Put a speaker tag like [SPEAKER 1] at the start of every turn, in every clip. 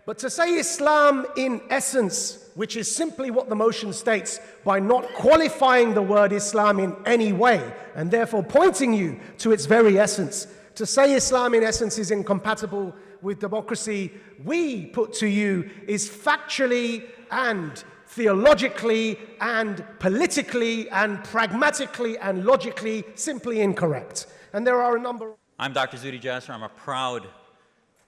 [SPEAKER 1] But to say Islam in essence, which is simply what the motion states, by not qualifying the word Islam in any way, and therefore pointing you to its very essence, to say Islam in essence is incompatible with democracy, we put to you is factually and theologically and politically and pragmatically and logically simply incorrect. And there are a number.
[SPEAKER 2] I'm Dr. Zuhdi Jasser. I'm a proud,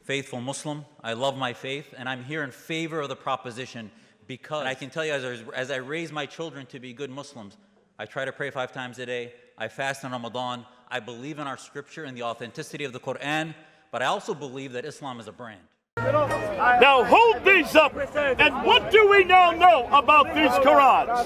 [SPEAKER 2] faithful Muslim. I love my faith, and I'm here in favor of the proposition because I can tell you, as I raise my children to be good Muslims, I try to pray 5 times a day. I fast in Ramadan. I believe in our scripture and the authenticity of the Quran, but I also believe that Islam is a brand.
[SPEAKER 3] Now hold these up, and what do we now know about these Qurans?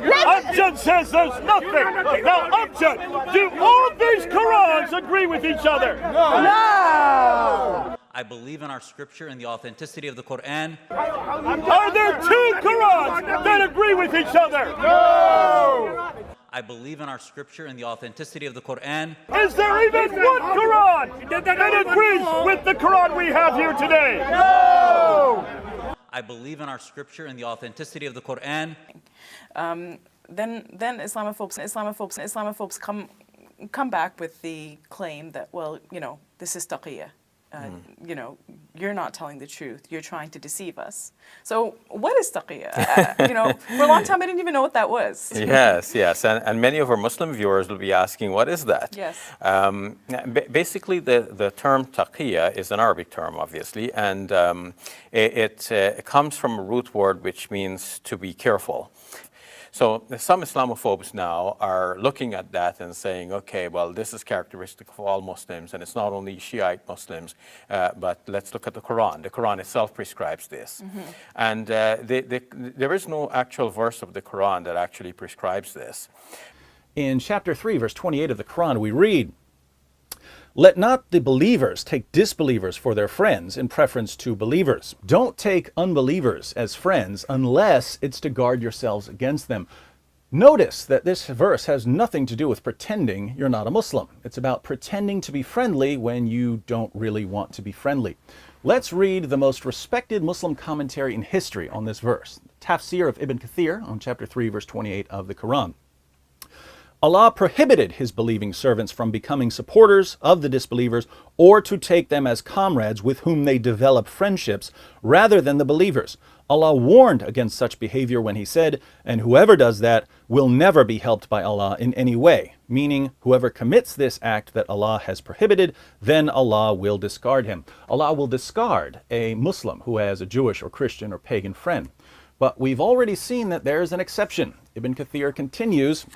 [SPEAKER 3] Maajid says there's nothing. Now Maajid, do all these Qurans agree with each other?
[SPEAKER 4] No!
[SPEAKER 2] I believe in our scripture and the authenticity of the Quran.
[SPEAKER 3] Are there 2 Qurans that agree with each other? No!
[SPEAKER 2] I believe in our scripture and the authenticity of the Quran.
[SPEAKER 3] Is there even one Quran that agrees with the Quran we have here today? No!
[SPEAKER 2] I believe in our scripture and the authenticity of the Quran.
[SPEAKER 4] Then Islamophobes come back with the claim that, well, you know, this is Taqiyya. You know, you're not telling the truth. You're trying to deceive us. So what is Taqiyya? You know, for a long time, I didn't even know what that was.
[SPEAKER 5] Yes. And many of our Muslim viewers will be asking, what is that?
[SPEAKER 4] Yes.
[SPEAKER 5] Basically, the term Taqiyya is an Arabic term, obviously, and it comes from a root word which means to be careful. So some Islamophobes now are looking at that and saying, okay, well, this is characteristic of all Muslims, and it's not only Shiite Muslims, but let's look at the Quran. The Quran itself prescribes this. And there is no actual verse of the Quran that actually prescribes this.
[SPEAKER 6] In chapter 3, verse 28 of the Quran, we read, "Let not the believers take disbelievers for their friends in preference to believers. Don't take unbelievers as friends unless it's to guard yourselves against them." Notice that this verse has nothing to do with pretending you're not a Muslim. It's about pretending to be friendly when you don't really want to be friendly. Let's read the most respected Muslim commentary in history on this verse. Tafsir of Ibn Kathir on chapter 3, verse 28 of the Quran. Allah prohibited his believing servants from becoming supporters of the disbelievers or to take them as comrades with whom they develop friendships rather than the believers. Allah warned against such behavior when he said, "And whoever does that will never be helped by Allah in any way," meaning whoever commits this act that Allah has prohibited, then Allah will discard him. Allah will discard a Muslim who has a Jewish or Christian or pagan friend. But we've already seen that there's an exception. Ibn Kathir continues,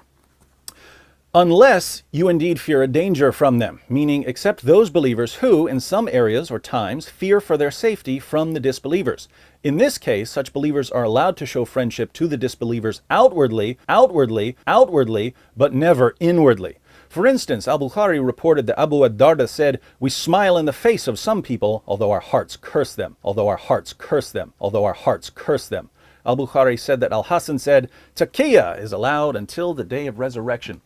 [SPEAKER 6] "Unless you indeed fear a danger from them," meaning except those believers who, in some areas or times, fear for their safety from the disbelievers. In this case, such believers are allowed to show friendship to the disbelievers outwardly, but never inwardly. For instance, al-Bukhari reported that Abu ad-Darda said, "We smile in the face of some people, although our hearts curse them, although our hearts curse them, although our hearts curse them." Al-Bukhari said that Al-Hasan said, "Taqiyya is allowed until the day of resurrection."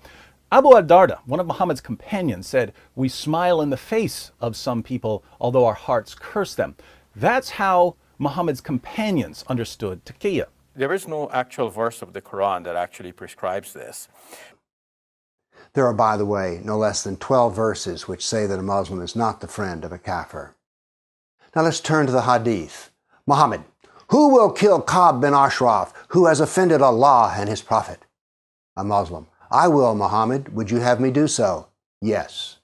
[SPEAKER 6] Abu ad-Darda, one of Muhammad's companions, said, "We smile in the face of some people, although our hearts curse them." That's how Muhammad's companions understood Taqiyya.
[SPEAKER 5] There is no actual verse of the Quran that actually prescribes this.
[SPEAKER 7] There are, by the way, no less than 12 verses which say that a Muslim is not the friend of a kafir. Now let's turn to the hadith. Mohammed, who will kill Kabb bin Ashraf, who has offended Allah and his Prophet? A Muslim, I will, Mohammed. Would you have me do so? Yes.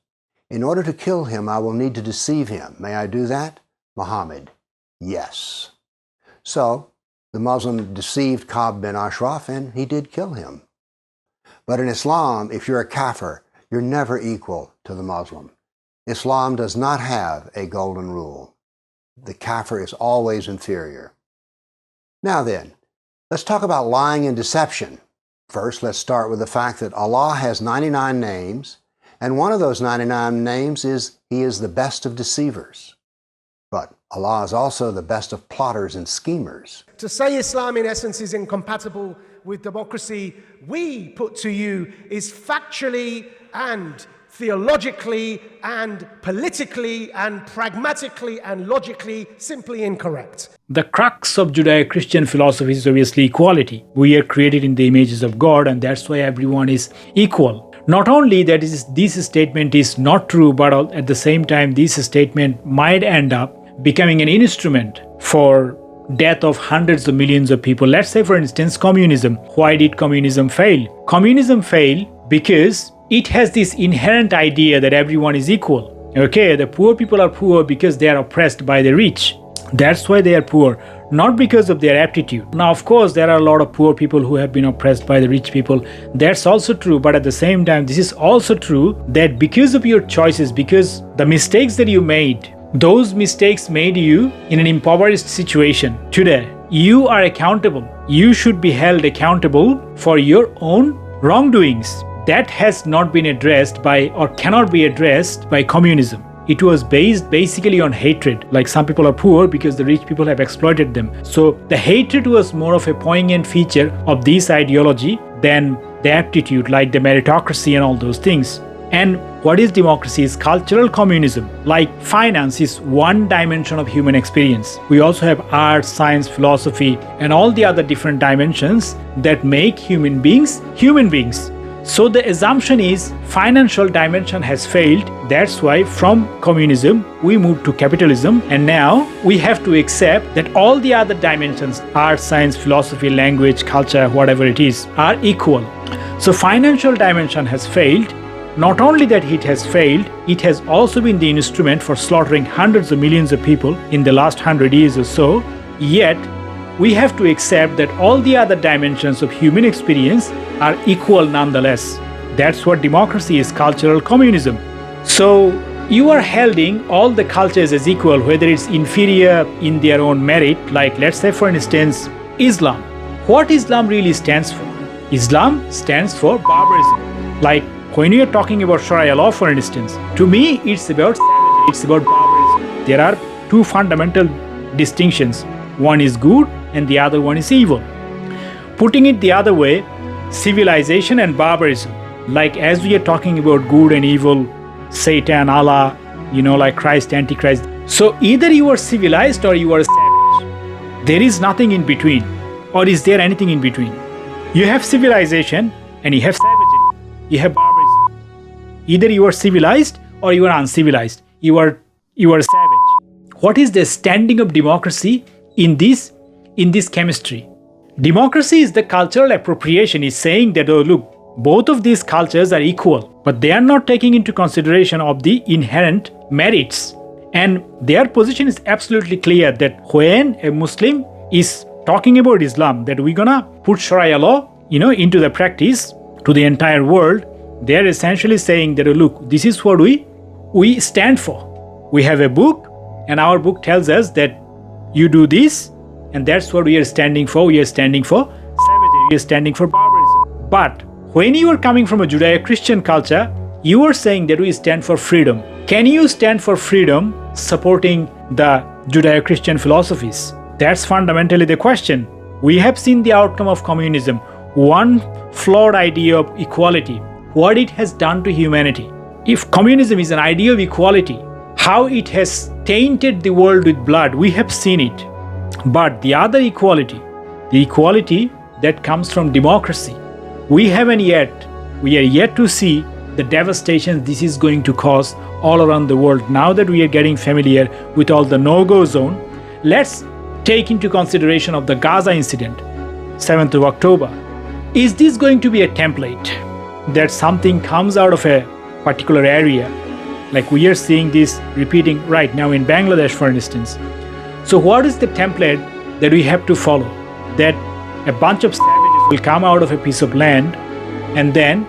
[SPEAKER 7] In order to kill him, I will need to deceive him. May I do that? Mohammed, yes. So, the Muslim deceived Kabb bin Ashraf and he did kill him. But in Islam, if you're a kafir, you're never equal to the Muslim. Islam does not have a golden rule. The kafir is always inferior. Now then, let's talk about lying and deception. First, let's start with the fact that Allah has 99 names, and one of those 99 names is He is the best of deceivers. But Allah is also the best of plotters and schemers.
[SPEAKER 1] To say Islam in essence is incompatible with democracy, we put to you is factually and theologically and politically and pragmatically and logically simply incorrect.
[SPEAKER 8] The crux of Judeo-Christian philosophy is obviously equality. We are created in the images of God, and that's why everyone is equal. Not only that this statement is not true, but at the same time, this statement might end up becoming an instrument for death of hundreds of millions of people. Let's say, for instance, communism. Why did communism fail? Communism failed because it has this inherent idea that everyone is equal. Okay, the poor people are poor because they are oppressed by the rich. That's why they are poor, not because of their aptitude. Now, of course, there are a lot of poor people who have been oppressed by the rich people. That's also true. But at the same time, this is also true that because of your choices, because the mistakes that you made, those mistakes made you in an impoverished situation. Today, you are accountable. You should be held accountable for your own wrongdoings. That has not been addressed by, or cannot be addressed by, communism. It was based basically on hatred. Like, some people are poor because the rich people have exploited them. So the hatred was more of a poignant feature of this ideology than the aptitude, like the meritocracy and all those things. And what is democracy is cultural communism. Like, finance is one dimension of human experience. We also have art, science, philosophy, and all the other different dimensions that make human beings human beings. So the assumption is financial dimension has failed. That's why from communism we moved to capitalism, and now we have to accept that all the other dimensions, art, science, philosophy, language, culture, whatever it is, are equal. So financial dimension has failed. Not only that it has failed, it has also been the instrument for slaughtering hundreds of millions of people in the last 100 years or so. Yet, we have to accept that all the other dimensions of human experience are equal nonetheless. That's what democracy is, cultural communism. So, you are holding all the cultures as equal, whether it's inferior in their own merit. Like, let's say, for instance, Islam. What Islam really stands for? Islam stands for barbarism. Like, when you are talking about Sharia law, for instance, to me it's about savagery, it's about barbarism. There are two fundamental distinctions. One is good and the other one is evil. Putting it the other way, civilization and barbarism. Like, as we are talking about good and evil, Satan, Allah, like Christ, Antichrist. So either you are civilized or you are a savage. There is nothing in between. Or is there anything in between? You have civilization and you have savagery. You have barbarism. Either you are civilized or you are uncivilized. You are a savage. What is the standing of democracy in this chemistry? Democracy is the cultural appropriation. Is saying that, oh look, both of these cultures are equal, but they are not taking into consideration of the inherent merits. And their position is absolutely clear that when a Muslim is talking about Islam, that we're gonna put Sharia law, into the practice to the entire world, they are essentially saying that, oh, look, this is what we stand for. We have a book, and our book tells us that you do this, and that's what we are standing for. We are standing for savagery. We are standing for barbarism. But when you are coming from a Judeo-Christian culture, you are saying that we stand for freedom. Can you stand for freedom supporting the Judeo-Christian philosophies? That's fundamentally the question. We have seen the outcome of communism. One flawed idea of equality, what it has done to humanity. If communism is an idea of equality, how it has tainted the world with blood, we have seen it. But the other equality, the equality that comes from democracy, we are yet to see the devastation this is going to cause all around the world. Now that we are getting familiar with all the no-go zone, let's take into consideration of the Gaza incident, 7th of October. Is this going to be a template that something comes out of a particular area? Like, we are seeing this repeating right now in Bangladesh, for instance. So what is the template that we have to follow? That a bunch of savages will come out of a piece of land, and then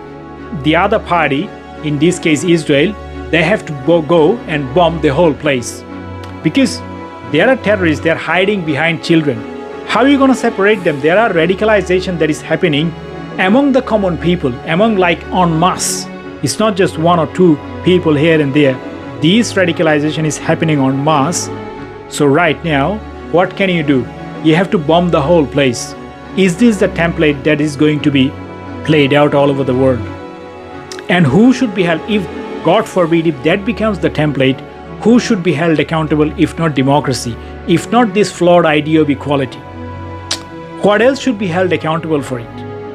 [SPEAKER 8] the other party, in this case Israel, they have to go and bomb the whole place. Because there are terrorists, they are hiding behind children. How are you going to separate them? There are radicalization that is happening among the common people, among en masse. It's not just one or two people here and there. This radicalization is happening en masse. So right now, what can you do? You have to bomb the whole place. Is this the template that is going to be played out all over the world? And who should be held? If God forbid, if that becomes the template, who should be held accountable if not democracy, if not this flawed idea of equality? What else should be held accountable for it?